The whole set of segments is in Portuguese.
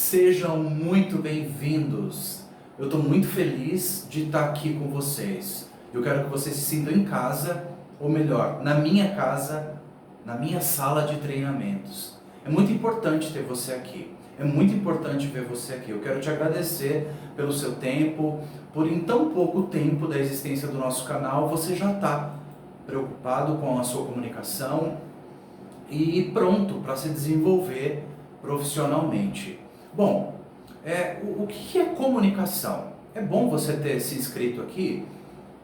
Sejam muito bem-vindos. Eu estou muito feliz de estar aqui com vocês. Eu quero que vocês se sintam em casa, ou melhor, na minha casa, na minha sala de treinamentos. É muito importante ter você aqui. É muito importante ver você aqui. Eu quero te agradecer pelo seu tempo, por em tão pouco tempo da existência do nosso canal, você já está preocupado com a sua comunicação e pronto para se desenvolver profissionalmente. Bom, o que é comunicação? É bom você ter se inscrito aqui,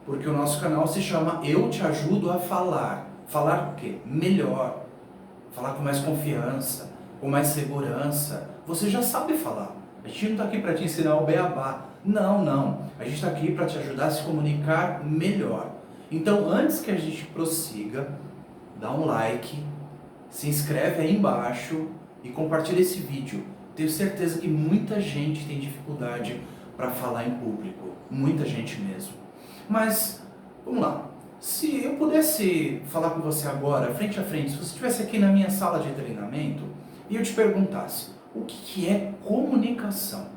porque o nosso canal se chama Eu Te Ajudo a Falar. Falar o quê? Melhor. Falar com mais confiança, com mais segurança. Você já sabe falar. A gente não está aqui para te ensinar o beabá. Não. A gente está aqui para te ajudar a se comunicar melhor. Então, antes que a gente prossiga, dá um like, se inscreve aí embaixo e compartilha esse vídeo. Tenho certeza que muita gente tem dificuldade para falar em público. Muita gente mesmo. Mas, vamos lá. Se eu pudesse falar com você agora, frente a frente, se você estivesse aqui na minha sala de treinamento e eu te perguntasse, o que é comunicação?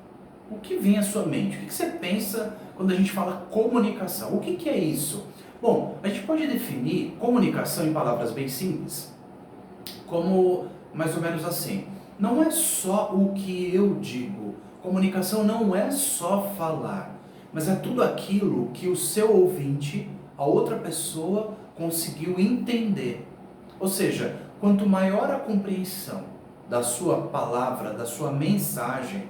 O que vem à sua mente? O que você pensa quando a gente fala comunicação? O que é isso? Bom, a gente pode definir comunicação em palavras bem simples, como mais ou menos assim. Não é só o que eu digo. Comunicação não é só falar, mas é tudo aquilo que o seu ouvinte, a outra pessoa, conseguiu entender. Ou seja, quanto maior a compreensão da sua palavra, da sua mensagem,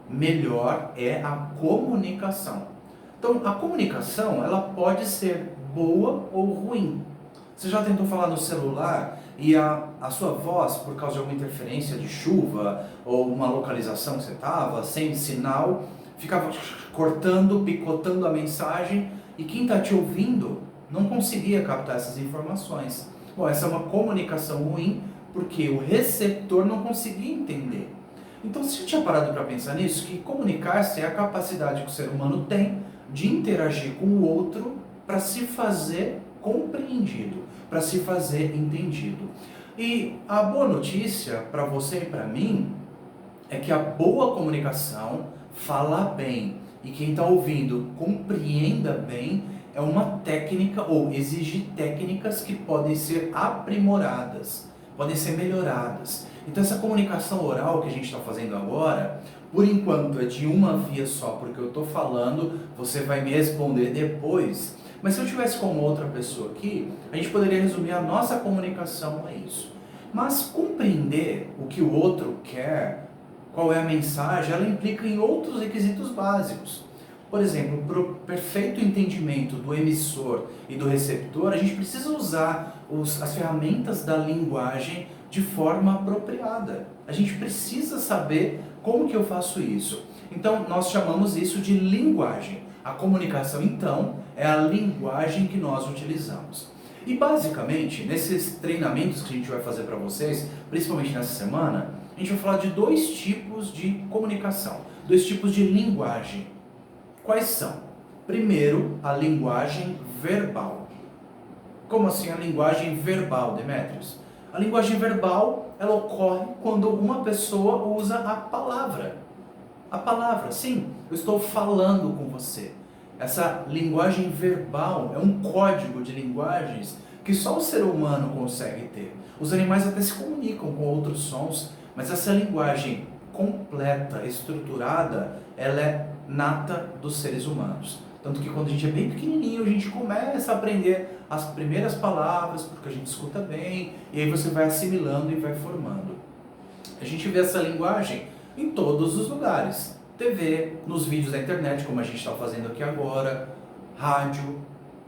melhor é a comunicação. Então, a comunicação, ela pode ser boa ou ruim. Você já tentou falar no celular e a sua voz, por causa de alguma interferência de chuva ou uma localização que você estava, sem sinal, ficava cortando, picotando a mensagem e quem está te ouvindo não conseguia captar essas informações. Bom, essa é uma comunicação ruim porque o receptor não conseguia entender. Então, você já tinha parado para pensar nisso? Que comunicar-se é a capacidade que o ser humano tem de interagir com o outro para se fazer compreendido, para se fazer entendido. E a boa notícia para você e para mim é que a boa comunicação, falar bem e quem está ouvindo compreenda bem, é uma técnica ou exige técnicas que podem ser aprimoradas, podem ser melhoradas. Então essa comunicação oral que a gente está fazendo agora, por enquanto é de uma via só, porque eu estou falando, você vai me responder depois. Mas se eu tivesse com outra pessoa aqui, a gente poderia resumir a nossa comunicação a isso. Mas compreender o que o outro quer, qual é a mensagem, ela implica em outros requisitos básicos. Por exemplo, para o perfeito entendimento do emissor e do receptor, a gente precisa usar as ferramentas da linguagem de forma apropriada. A gente precisa saber como que eu faço isso. Então, nós chamamos isso de linguagem. A comunicação, então, é a linguagem que nós utilizamos. E, basicamente, nesses treinamentos que a gente vai fazer para vocês, principalmente nessa semana, a gente vai falar de dois tipos de comunicação, dois tipos de linguagem. Quais são? Primeiro, a linguagem verbal. Como assim a linguagem verbal, Demetrios? A linguagem verbal, ela ocorre quando uma pessoa usa a palavra. A palavra, sim, eu estou falando com você. Essa linguagem verbal é um código de linguagens que só o ser humano consegue ter. Os animais até se comunicam com outros sons, mas essa linguagem completa, estruturada, ela é nata dos seres humanos. Tanto que quando a gente é bem pequenininho, a gente começa a aprender as primeiras palavras, porque a gente escuta bem, e aí você vai assimilando e vai formando. A gente vê essa linguagem em todos os lugares. TV, nos vídeos da internet, como a gente está fazendo aqui agora, rádio,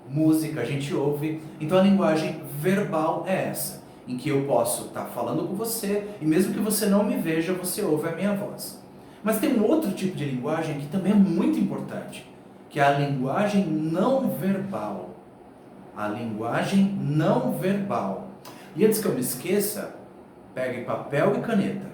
música, a gente ouve. Então a linguagem verbal é essa, em que eu posso estar falando com você, e mesmo que você não me veja, você ouve a minha voz. Mas tem um outro tipo de linguagem que também é muito importante, que é a linguagem não verbal. A linguagem não verbal. E antes que eu me esqueça, pegue papel e caneta.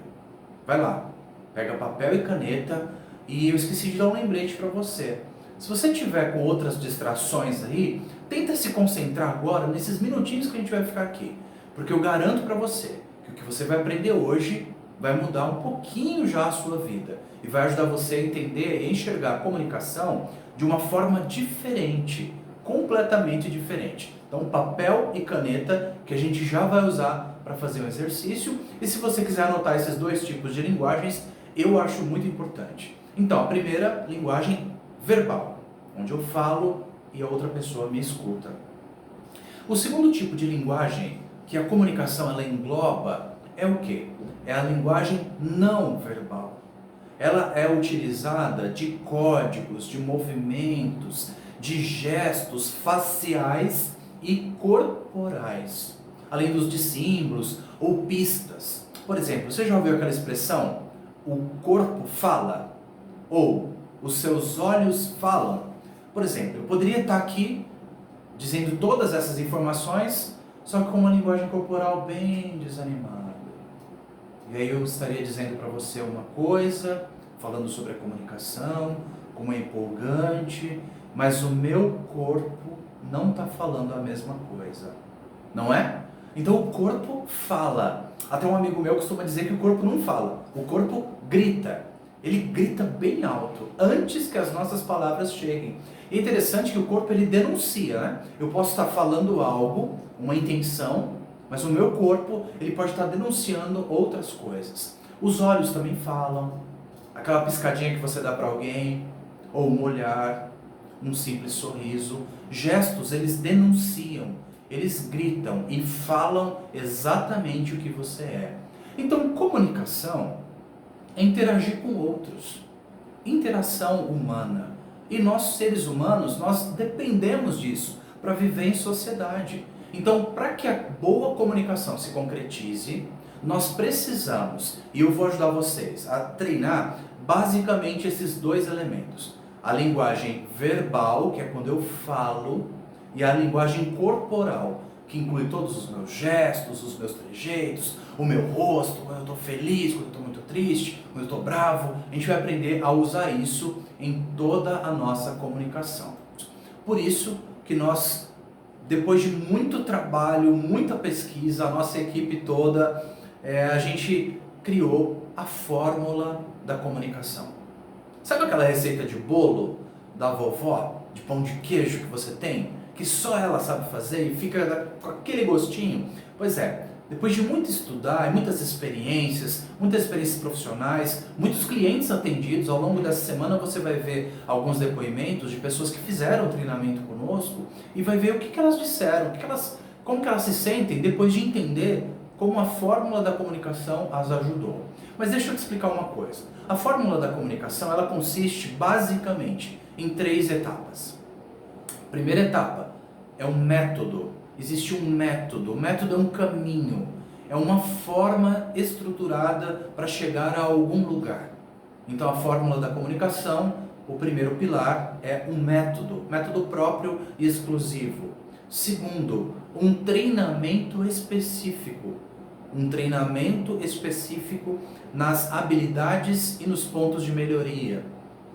Vai lá, pega papel e caneta, e eu esqueci de dar um lembrete para você. Se você tiver com outras distrações aí, tenta se concentrar agora nesses minutinhos que a gente vai ficar aqui. Porque eu garanto para você que o que você vai aprender hoje vai mudar um pouquinho já a sua vida e vai ajudar você a entender e enxergar a comunicação de uma forma diferente, completamente diferente. Então, papel e caneta que a gente já vai usar para fazer um exercício, e se você quiser anotar esses dois tipos de linguagens, eu acho muito importante. Então, a primeira, linguagem verbal, onde eu falo e a outra pessoa me escuta. O segundo tipo de linguagem que a comunicação ela engloba é o quê? É a linguagem não verbal. Ela é utilizada de códigos, de movimentos, de gestos faciais e corporais, além dos de símbolos ou pistas. Por exemplo, você já ouviu aquela expressão, o corpo fala? Ou os seus olhos falam? Por exemplo, eu poderia estar aqui dizendo todas essas informações, só que com uma linguagem corporal bem desanimada. E aí eu estaria dizendo para você uma coisa, falando sobre a comunicação, como é empolgante, mas o meu corpo não está falando a mesma coisa, não é? Então o corpo fala. Até um amigo meu costuma dizer que o corpo não fala, o corpo grita. Ele grita bem alto, antes que as nossas palavras cheguem. É interessante que o corpo ele denuncia, né? Eu posso estar falando algo, uma intenção, mas o meu corpo ele pode estar denunciando outras coisas. Os olhos também falam, aquela piscadinha que você dá para alguém, ou um olhar, um simples sorriso. Gestos, eles denunciam, eles gritam e falam exatamente o que você é. Então, comunicação é interagir com outros, interação humana. E nós, seres humanos, nós dependemos disso para viver em sociedade. Então, para que a boa comunicação se concretize, nós precisamos, e eu vou ajudar vocês a treinar basicamente esses dois elementos. A linguagem verbal, que é quando eu falo, e a linguagem corporal, que inclui todos os meus gestos, os meus trejeitos, o meu rosto, quando eu estou feliz, quando eu estou muito triste, quando eu estou bravo. A gente vai aprender a usar isso em toda a nossa comunicação. Por isso que nós, depois de muito trabalho, muita pesquisa, a nossa equipe toda, a gente criou a fórmula da comunicação. Sabe aquela receita de bolo da vovó, de pão de queijo que você tem? Que só ela sabe fazer e fica com aquele gostinho? Pois é, depois de muito estudar, muitas experiências profissionais, muitos clientes atendidos, ao longo dessa semana você vai ver alguns depoimentos de pessoas que fizeram treinamento conosco e vai ver o que elas disseram, como que elas se sentem depois de entender como a fórmula da comunicação as ajudou. Mas deixa eu te explicar uma coisa. A fórmula da comunicação ela consiste basicamente em 3 etapas. Primeira etapa é um método. Existe um método. O método é um caminho. É uma forma estruturada para chegar a algum lugar. Então a fórmula da comunicação, o primeiro pilar é um método. Método próprio e exclusivo. Segundo, um treinamento específico. Um treinamento específico nas habilidades e nos pontos de melhoria.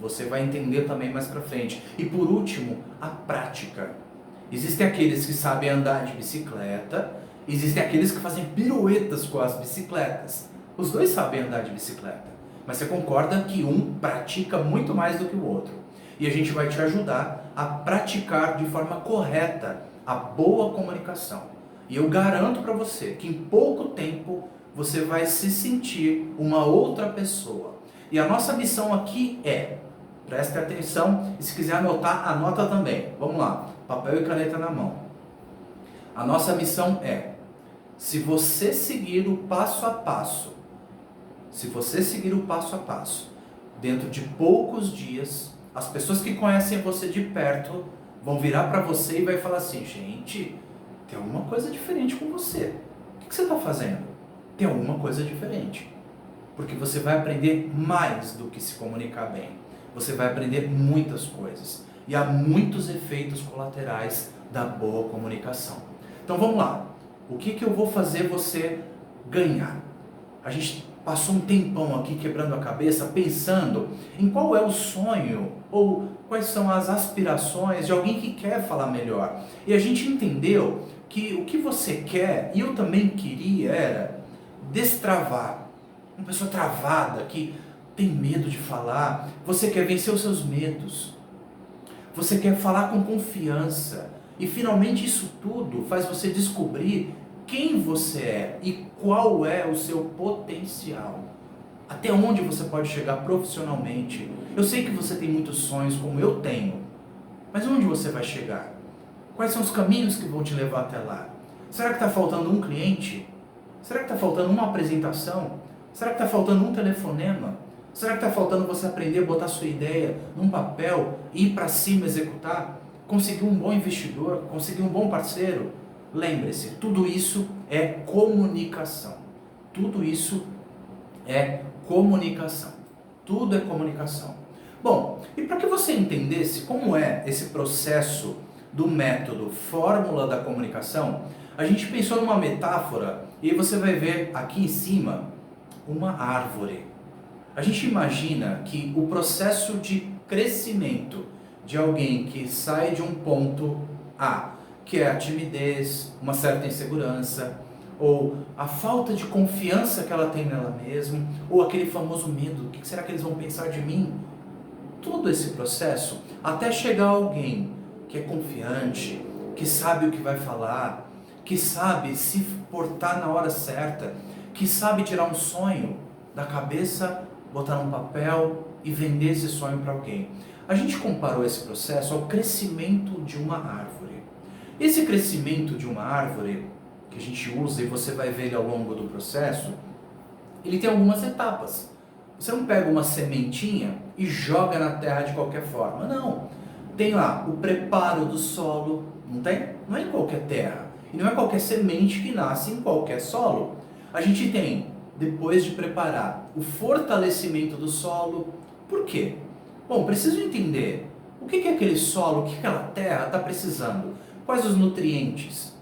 Você vai entender também mais pra frente. E por último, a prática. Existem aqueles que sabem andar de bicicleta, existem aqueles que fazem piruetas com as bicicletas. Os dois sabem andar de bicicleta, mas você concorda que um pratica muito mais do que o outro. E a gente vai te ajudar a praticar de forma correta a boa comunicação. E eu garanto para você que em pouco tempo você vai se sentir uma outra pessoa. E a nossa missão aqui é, preste atenção, e se quiser anotar, anota também. Vamos lá, papel e caneta na mão. A nossa missão é, se você seguir o passo a passo, dentro de poucos dias, as pessoas que conhecem você de perto vão virar para você e vai falar assim, gente, tem alguma coisa diferente com você. O que você está fazendo? Tem alguma coisa diferente. Porque você vai aprender mais do que se comunicar bem. Você vai aprender muitas coisas. E há muitos efeitos colaterais da boa comunicação. Então vamos lá. O que eu vou fazer você ganhar? A gente passou um tempão aqui quebrando a cabeça, pensando em qual é o sonho ou quais são as aspirações de alguém que quer falar melhor. E a gente entendeu que o que você quer, e eu também queria, era destravar uma pessoa travada, que tem medo de falar. Você quer vencer os seus medos. Você quer falar com confiança. E finalmente isso tudo faz você descobrir quem você é e qual é o seu potencial. Até onde você pode chegar profissionalmente. Eu sei que você tem muitos sonhos como eu tenho. Mas onde você vai chegar? Quais são os caminhos que vão te levar até lá? Será que está faltando um cliente? Será que está faltando uma apresentação? Será que está faltando um telefonema? Será que está faltando você aprender a botar sua ideia num papel, ir para cima, executar? Conseguir um bom investidor? Conseguir um bom parceiro? Lembre-se, tudo isso é comunicação. Tudo isso é comunicação. Tudo é comunicação. Bom, e para que você entendesse como é esse processo do método Fórmula da Comunicação, a gente pensou numa metáfora e você vai ver aqui em cima uma árvore. A gente imagina que o processo de crescimento de alguém que sai de um ponto A, que é a timidez, uma certa insegurança, ou a falta de confiança que ela tem nela mesma, ou aquele famoso medo, o que será que eles vão pensar de mim? Todo esse processo, até chegar alguém que é confiante, que sabe o que vai falar, que sabe se portar na hora certa, que sabe tirar um sonho da cabeça, botar num papel e vender esse sonho para alguém. A gente comparou esse processo ao crescimento de uma árvore. Esse crescimento de uma árvore, que a gente usa e você vai ver ele ao longo do processo, ele tem algumas etapas. Você não pega uma sementinha e joga na terra de qualquer forma, não. Tem lá o preparo do solo, não tem? Não é em qualquer terra. E não é qualquer semente que nasce em qualquer solo. A gente tem, depois de preparar, o fortalecimento do solo. Por quê? Bom, preciso entender o que é aquele solo, o que aquela terra está precisando. Quais os nutrientes?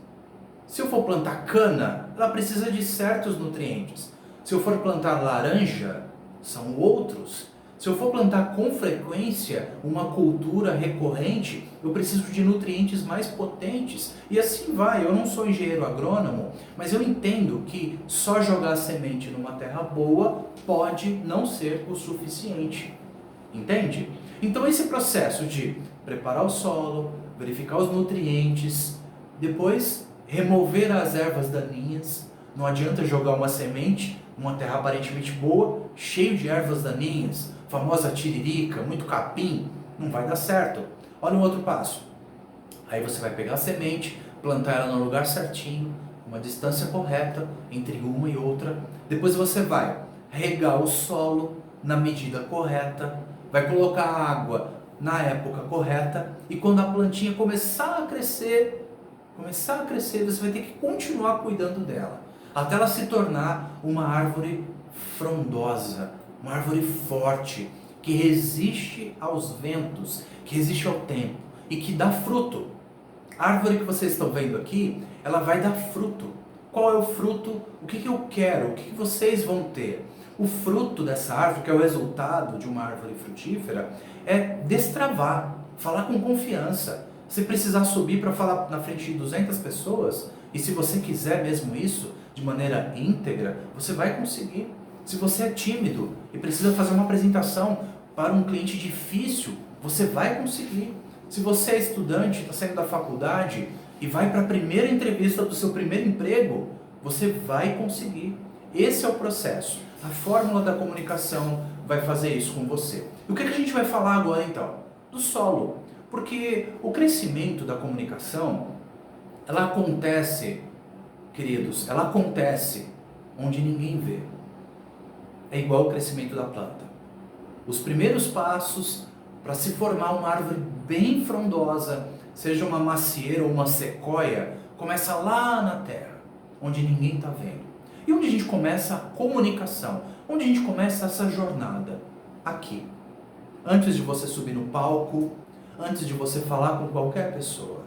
Se eu for plantar cana, ela precisa de certos nutrientes. Se eu for plantar laranja, são outros. Se eu for plantar com frequência uma cultura recorrente, eu preciso de nutrientes mais potentes. E assim vai. Eu não sou engenheiro agrônomo, mas eu entendo que só jogar a semente numa terra boa pode não ser o suficiente. Entende? Então esse processo de preparar o solo, verificar os nutrientes, depois remover as ervas daninhas. Não adianta jogar uma semente numa terra aparentemente boa, cheio de ervas daninhas, famosa tiririca, muito capim, não vai dar certo. Olha um outro passo. Aí você vai pegar a semente, plantar ela no lugar certinho, uma distância correta entre uma e outra. Depois você vai regar o solo na medida correta, vai colocar água na época correta e quando a plantinha começar a crescer, você vai ter que continuar cuidando dela, até ela se tornar uma árvore frondosa, uma árvore forte, que resiste aos ventos, que resiste ao tempo e que dá fruto. A árvore que vocês estão vendo aqui, ela vai dar fruto. Qual é o fruto? O que eu quero? O que vocês vão ter? O fruto dessa árvore, que é o resultado de uma árvore frutífera, é destravar, falar com confiança. Se precisar subir para falar na frente de 200 pessoas, e se você quiser mesmo isso, de maneira íntegra, você vai conseguir. Se você é tímido e precisa fazer uma apresentação para um cliente difícil, você vai conseguir. Se você é estudante, está saindo da faculdade e vai para a primeira entrevista do seu primeiro emprego, você vai conseguir. Esse é o processo. A fórmula da comunicação vai fazer isso com você. E o que a gente vai falar agora então? Do solo. Porque o crescimento da comunicação, ela acontece, queridos, ela acontece onde ninguém vê. É igual o crescimento da planta. Os primeiros passos para se formar uma árvore bem frondosa, seja uma macieira ou uma sequoia, começa lá na terra, onde ninguém está vendo. E onde a gente começa a comunicação? Onde a gente começa essa jornada? Aqui. Antes de você subir no palco, antes de você falar com qualquer pessoa,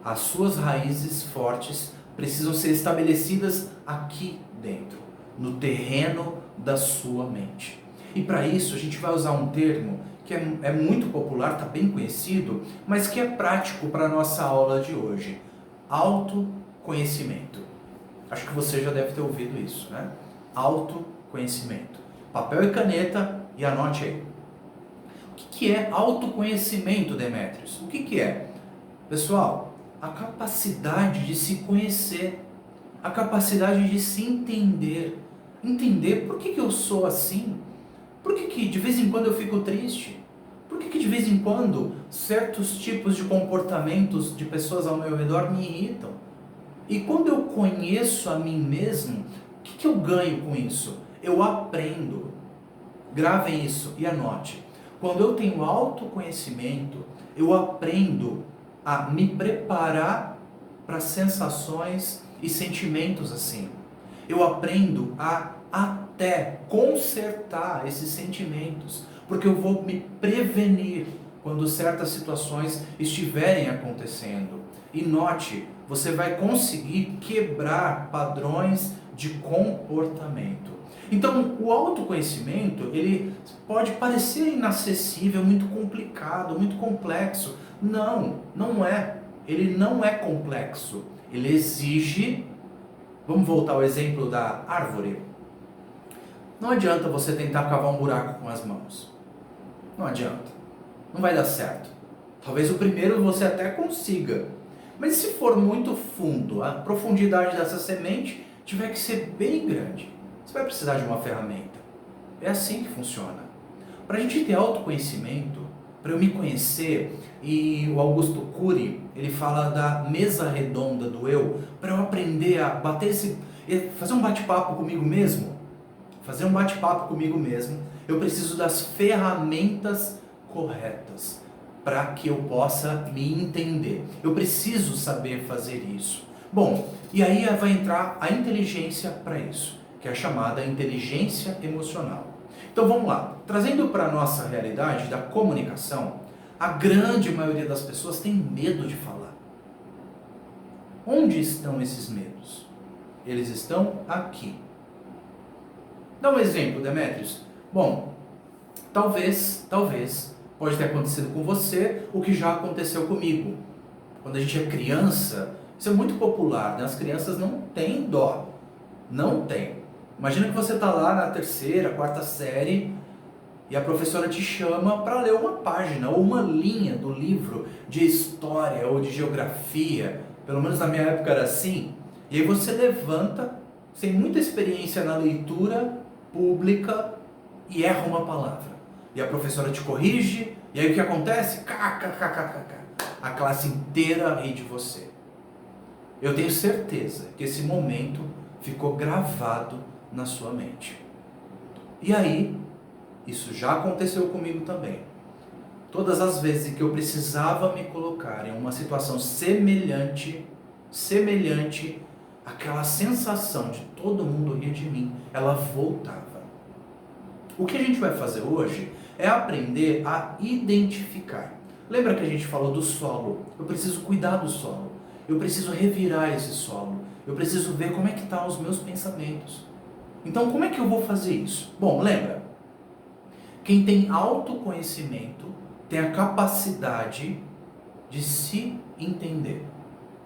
as suas raízes fortes precisam ser estabelecidas aqui dentro, no terreno da sua mente. E para isso a gente vai usar um termo que é muito popular, está bem conhecido, mas que é prático para a nossa aula de hoje. Autoconhecimento. Acho que você já deve ter ouvido isso, né? autoconhecimento. Papel e caneta e anote aí. O que é autoconhecimento, Demétrios? O que é? Pessoal, a capacidade de se conhecer, a capacidade de se entender. Entender por que eu sou assim, por que de vez em quando eu fico triste, por que de vez em quando certos tipos de comportamentos de pessoas ao meu redor me irritam. E quando eu conheço a mim mesmo, o que eu ganho com isso? Eu aprendo. Gravem isso e anote. Quando eu tenho autoconhecimento, eu aprendo a me preparar para sensações e sentimentos assim. Eu aprendo a até consertar esses sentimentos, porque eu vou me prevenir quando certas situações estiverem acontecendo. E note, você vai conseguir quebrar padrões de comportamento. Então, o autoconhecimento, ele pode parecer inacessível, muito complicado, muito complexo. Não, não é. Ele não é complexo. Ele exige... Vamos voltar ao exemplo da árvore. Não adianta você tentar cavar um buraco com as mãos. Não adianta. Não vai dar certo. Talvez o primeiro você até consiga. Mas se for muito fundo, a profundidade dessa semente tiver que ser bem grande, você vai precisar de uma ferramenta. É assim que funciona. Para a gente ter autoconhecimento, para eu me conhecer, e o Augusto Cury, ele fala da mesa redonda do eu, para eu aprender a fazer um bate-papo comigo mesmo, eu preciso das ferramentas corretas para que eu possa me entender. Eu preciso saber fazer isso. Bom, e aí vai entrar a inteligência para isso, que é a chamada inteligência emocional. Então vamos lá, trazendo para a nossa realidade da comunicação, a grande maioria das pessoas tem medo de falar. Onde estão esses medos? Eles estão aqui. Dá um exemplo, Demétrios. Bom, talvez pode ter acontecido com você o que já aconteceu comigo. Quando a gente é criança, isso é muito popular, né? As crianças não têm dó. Não tem. Imagina que você está lá na terceira, quarta série e a professora te chama para ler uma página ou uma linha do livro de história ou de geografia. Pelo menos na minha época era assim. E aí você levanta, sem muita experiência na leitura pública, e erra uma palavra. E a professora te corrige, e aí o que acontece? A classe inteira ri de você. Eu tenho certeza que esse momento ficou gravado na sua mente. E aí, isso já aconteceu comigo também. Todas as vezes que eu precisava me colocar em uma situação semelhante, aquela sensação de todo mundo rir de mim, ela voltava. O que a gente vai fazer hoje é aprender a identificar. Lembra que a gente falou do solo? Eu preciso cuidar do solo. Eu preciso revirar esse solo. Eu preciso ver como é que estão os meus pensamentos. Então, como é que eu vou fazer isso? Bom, lembra? Quem tem autoconhecimento tem a capacidade de se entender.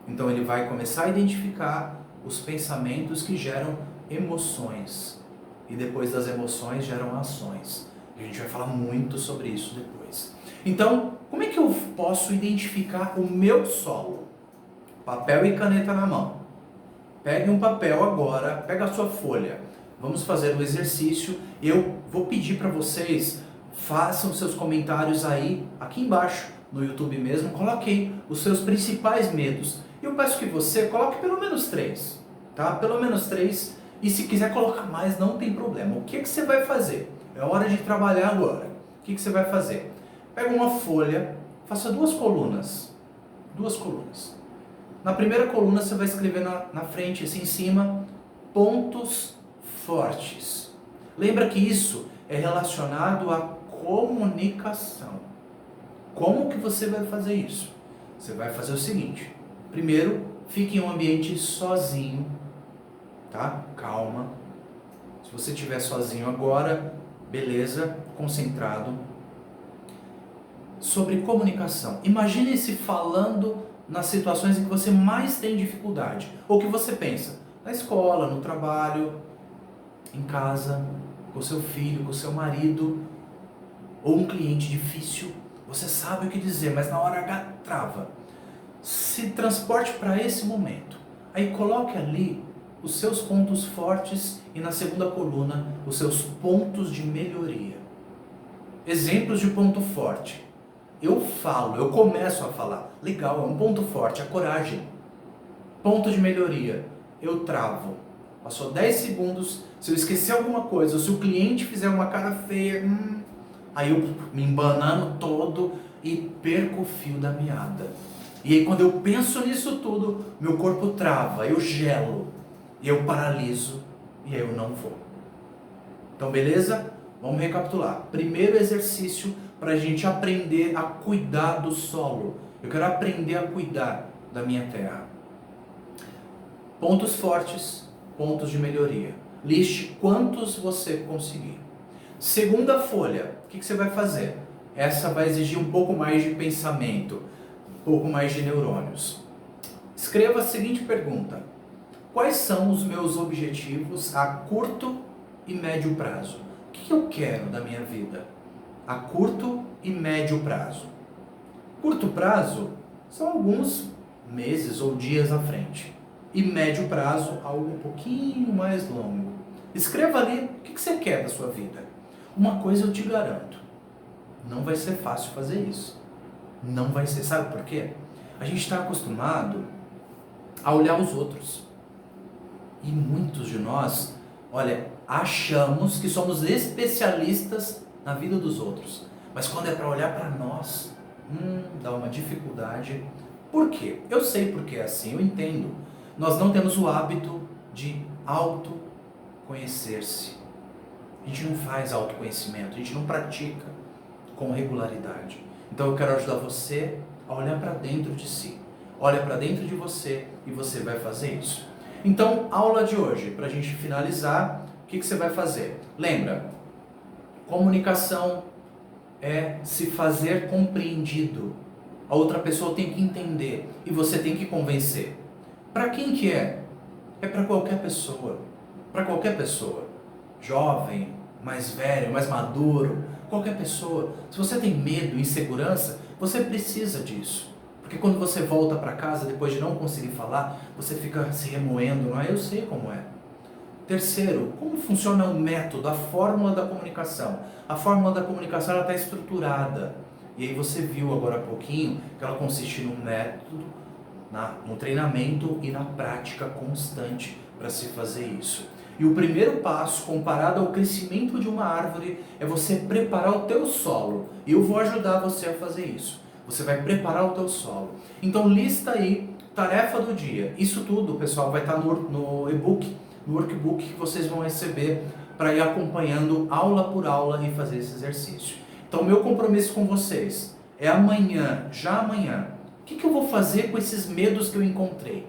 Então, ele vai começar a identificar os pensamentos que geram emoções. E depois das emoções geram ações. A gente vai falar muito sobre isso depois. Então, como é que eu posso identificar o meu solo? Papel e caneta na mão. Pegue um papel agora, pega a sua folha. Vamos fazer um exercício. Eu vou pedir para vocês, façam seus comentários aí, aqui embaixo, no YouTube mesmo. Coloque aí os seus principais medos. Eu peço que você coloque pelo menos 3, tá? Pelo menos 3. E se quiser colocar mais, não tem problema. O que você vai fazer? É hora de trabalhar agora. O que você vai fazer? Pega uma folha, faça 2 colunas. 2 colunas. Na primeira coluna você vai escrever na frente, assim em cima, pontos fortes. Lembra que isso é relacionado à comunicação. Como que você vai fazer isso? Você vai fazer o seguinte. Primeiro, fique em um ambiente sozinho. Tá? Calma. Se você estiver sozinho agora, beleza, concentrado. Sobre comunicação. Imagine-se falando nas situações em que você mais tem dificuldade. Ou que você pensa, na escola, no trabalho. em casa, com seu filho, com seu marido, ou um cliente difícil, você sabe o que dizer, mas na hora H trava. Se transporte para esse momento. Aí coloque ali os seus pontos fortes e na segunda coluna os seus pontos de melhoria. Exemplos de ponto forte. Eu começo a falar. Legal, é um ponto forte, a coragem. Ponto de melhoria. Eu travo. Passou 10 segundos, se eu esquecer alguma coisa, ou se o cliente fizer uma cara feia, aí eu me embanando todo e perco o fio da meada. E aí quando eu penso nisso tudo, meu corpo trava, eu gelo, e eu paraliso, e aí eu não vou. Então beleza? Vamos recapitular. Primeiro exercício para a gente aprender a cuidar do solo. Eu quero aprender a cuidar da minha terra. Pontos fortes, pontos de melhoria. Liste quantos você conseguir. Segunda folha, o que você vai fazer? Essa vai exigir um pouco mais de pensamento, um pouco mais de neurônios. Escreva a seguinte pergunta: quais são os meus objetivos a curto e médio prazo? O que eu quero da minha vida a curto e médio prazo? Curto prazo são alguns meses ou dias à frente. E médio prazo, algo um pouquinho mais longo. Escreva ali o que você quer da sua vida. Uma coisa eu te garanto, não vai ser fácil fazer isso. Não vai ser, sabe por quê? A gente está acostumado a olhar os outros. E muitos de nós, achamos que somos especialistas na vida dos outros. Mas quando é para olhar para nós, dá uma dificuldade. Por quê? Eu sei porque é assim, eu entendo. Nós não temos o hábito de autoconhecer-se. A gente não faz autoconhecimento, a gente não pratica com regularidade. Então eu quero ajudar você a olhar para dentro de si. Olha para dentro de você e você vai fazer isso. Então, aula de hoje, para a gente finalizar, o que você vai fazer? Lembra, comunicação é se fazer compreendido. A outra pessoa tem que entender e você tem que convencer. Para quem que é? É para qualquer pessoa. Para qualquer pessoa. Jovem, mais velho, mais maduro, qualquer pessoa. Se você tem medo, insegurança, você precisa disso. Porque quando você volta para casa depois de não conseguir falar, você fica se remoendo, não é? Eu sei como é. Terceiro, como funciona o método, a fórmula da comunicação? A fórmula da comunicação está estruturada. E aí você viu agora há pouquinho que ela consiste num método, no treinamento e na prática constante para se fazer isso. E o primeiro passo, comparado ao crescimento de uma árvore, é você preparar o teu solo. E eu vou ajudar você a fazer isso. Você vai preparar o teu solo. Então lista aí, tarefa do dia. Isso tudo, pessoal, vai estar no e-book, no workbook que vocês vão receber para ir acompanhando aula por aula e fazer esse exercício. Então meu compromisso com vocês é amanhã, já amanhã, o que eu vou fazer com esses medos que eu encontrei?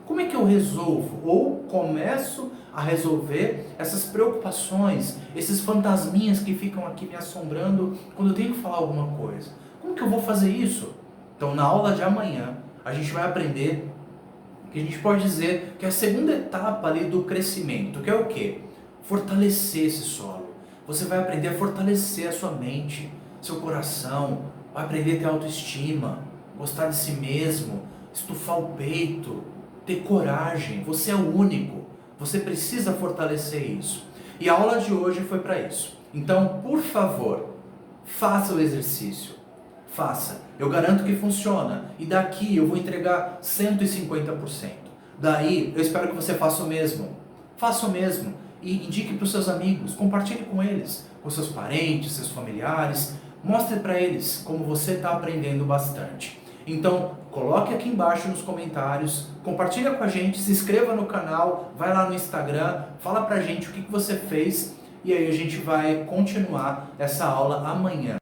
Como é que eu resolvo ou começo a resolver essas preocupações, esses fantasminhas que ficam aqui me assombrando quando eu tenho que falar alguma coisa? Como que eu vou fazer isso? Então, na aula de amanhã, a gente vai aprender que a gente pode dizer que é a segunda etapa ali do crescimento, que é o quê? Fortalecer esse solo. Você vai aprender a fortalecer a sua mente, seu coração, vai aprender a ter autoestima, gostar de si mesmo, estufar o peito, ter coragem. Você é o único. Você precisa fortalecer isso. E a aula de hoje foi para isso. Então, por favor, faça o exercício. Faça. Eu garanto que funciona. E daqui eu vou entregar 150%. Daí, eu espero que você faça o mesmo. Faça o mesmo. E indique para os seus amigos. Compartilhe com eles. Com seus parentes, seus familiares. Mostre para eles como você está aprendendo bastante. Então, coloque aqui embaixo nos comentários, compartilha com a gente, se inscreva no canal, vai lá no Instagram, fala pra gente o que você fez e aí a gente vai continuar essa aula amanhã.